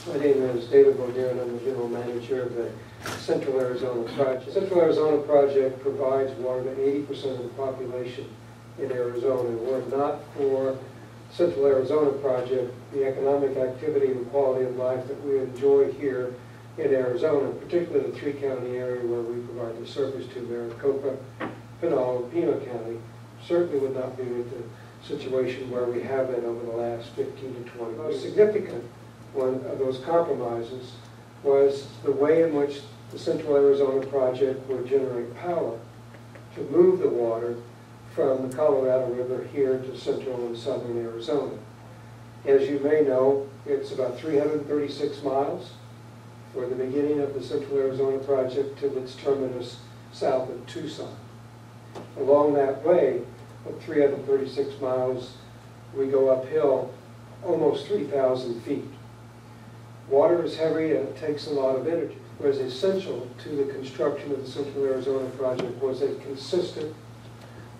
My name is David Bodere, and I'm the General Manager of the Central Arizona Project. The Central Arizona Project provides water to 80% of the population in Arizona. Were it not for Central Arizona Project, the economic activity and quality of life that we enjoy here in Arizona, particularly the three-county area where we provide the service to Maricopa, Pinal, and Pima County, certainly would not be with the situation where we have been over the last 15 to 20 years. The most significant one of those compromises was the way in which the Central Arizona Project would generate power to move the water from the Colorado River here to central and southern Arizona. As you may know, it's about 336 miles for the beginning of the Central Arizona Project to its terminus south of Tucson. Along that way, of 336 miles, we go uphill almost 3,000 feet. Water is heavy and it takes a lot of energy. What is essential to the construction of the Central Arizona Project was a consistent,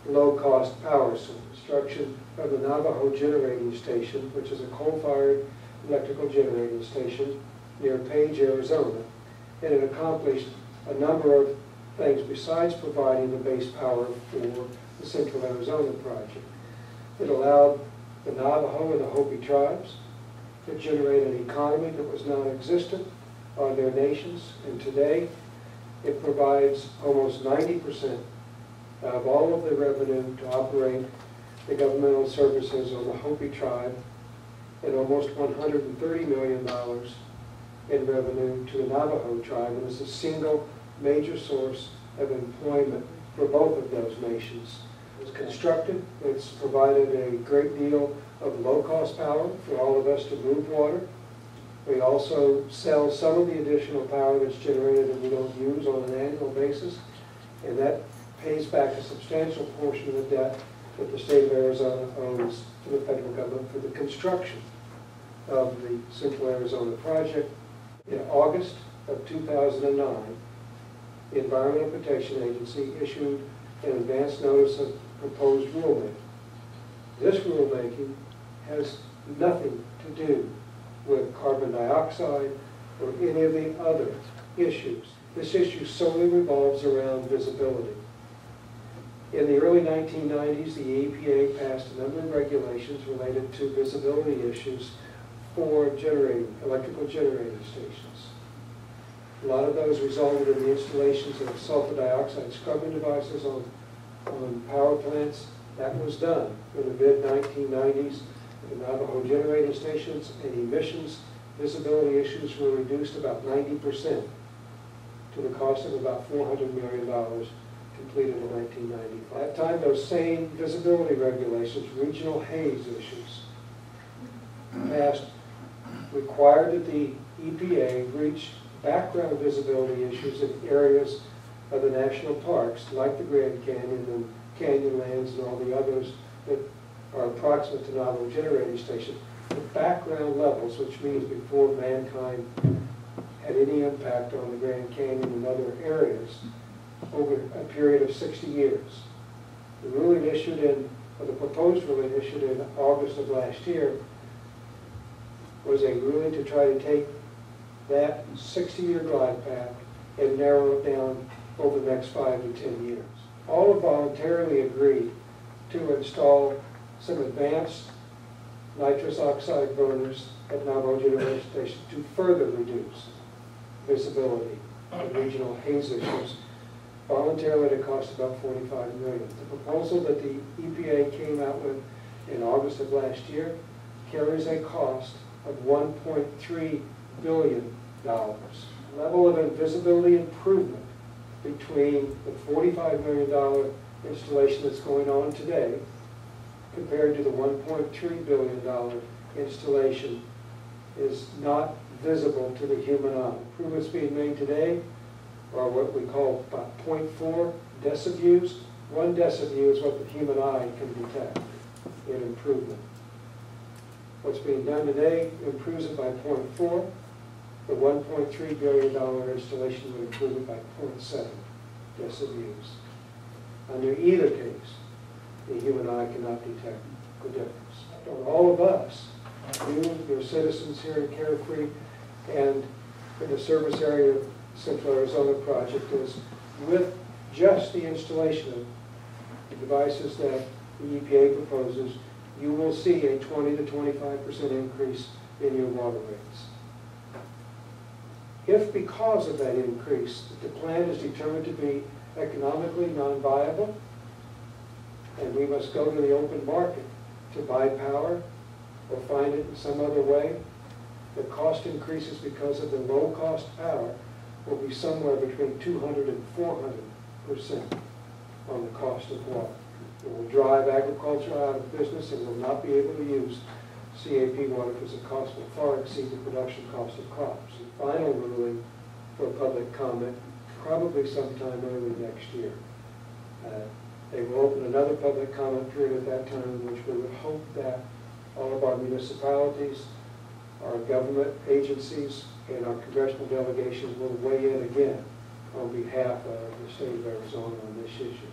low-cost power source. Construction of the Navajo Generating Station, which is a coal-fired electrical generating station near Page, Arizona, and it accomplished a number of things besides providing the base power for the Central Arizona Project. It allowed the Navajo and the Hopi tribes to generate an economy that was non-existent on their nations, and today it provides almost 90% of all of the revenue to operate the governmental services on the Hopi tribe, and almost $130 million in revenue to the Navajo tribe, and is a single major source of employment for both of those nations. It was constructed, it's provided a great deal of low-cost power for all of us to move water. We also sell some of the additional power that's generated that we don't use on an annual basis, and that pays back a substantial portion of the debt that the state of Arizona owes to the federal government for the construction of the Central Arizona Project. In August of 2009, the Environmental Protection Agency issued an advance notice of proposed rulemaking. This rulemaking has nothing to do with carbon dioxide or any of the other issues. This issue solely revolves around visibility. In the early 1990s, the EPA passed a number of regulations related to visibility issues for electrical generating stations. A lot of those resulted in the installations of sulfur dioxide scrubbing devices on power plants. That was done in the mid-1990s. The Navajo generating stations and emissions visibility issues were reduced about 90% to the cost of about $400 million, completed in 1995. At that time, those same visibility regulations, regional haze issues, passed, required that the EPA reach background visibility issues in areas of the national parks, like the Grand Canyon and Canyonlands and all the others that are approximate to Navajo generating station, the background levels, which means before mankind had any impact on the Grand Canyon and other areas, over a period of 60 years. The ruling issued in, or the proposed ruling issued in August of last year, was a ruling to try to take that 60-year glide path and narrow it down over the next 5 to 10 years. All have voluntarily agreed to install some advanced nitrous oxide burners at Navajo Generating Station to further reduce visibility of regional haze issues, voluntarily at a cost of about $45 million. The proposal that the EPA came out with in August of last year carries a cost of $1.3 billion. Level of invisibility improvement between the $45 million installation that's going on today compared to the $1.3 billion installation is not visible to the human eye. Improvements being made today are what we call about 0.4 deciviews. 1 deciview is what the human eye can detect in improvement. What's being done today improves it by 0.4. The $1.3 billion installation would improve it by 0.7 deciviews. Under either case, the human eye cannot detect the difference. On all of us, you, your citizens here in Carefree, and in the service area of Central Arizona project is with just the installation of the devices that the EPA proposes, you will see a 20 to 25% increase in your water rates. If because of that increase, the plant is determined to be economically non-viable, and we must go to the open market to buy power or find it in some other way, the cost increases because of the low-cost power will be somewhere between 200 and 400% on the cost of water. It will drive agriculture out of business and will not be able to use CAP water because the cost will far exceed the production cost of crops. The final ruling for public comment probably sometime early next year. They will open another public comment period at that time in which we would hope that all of our municipalities, our government agencies, and our congressional delegations will weigh in again on behalf of the state of Arizona on this issue.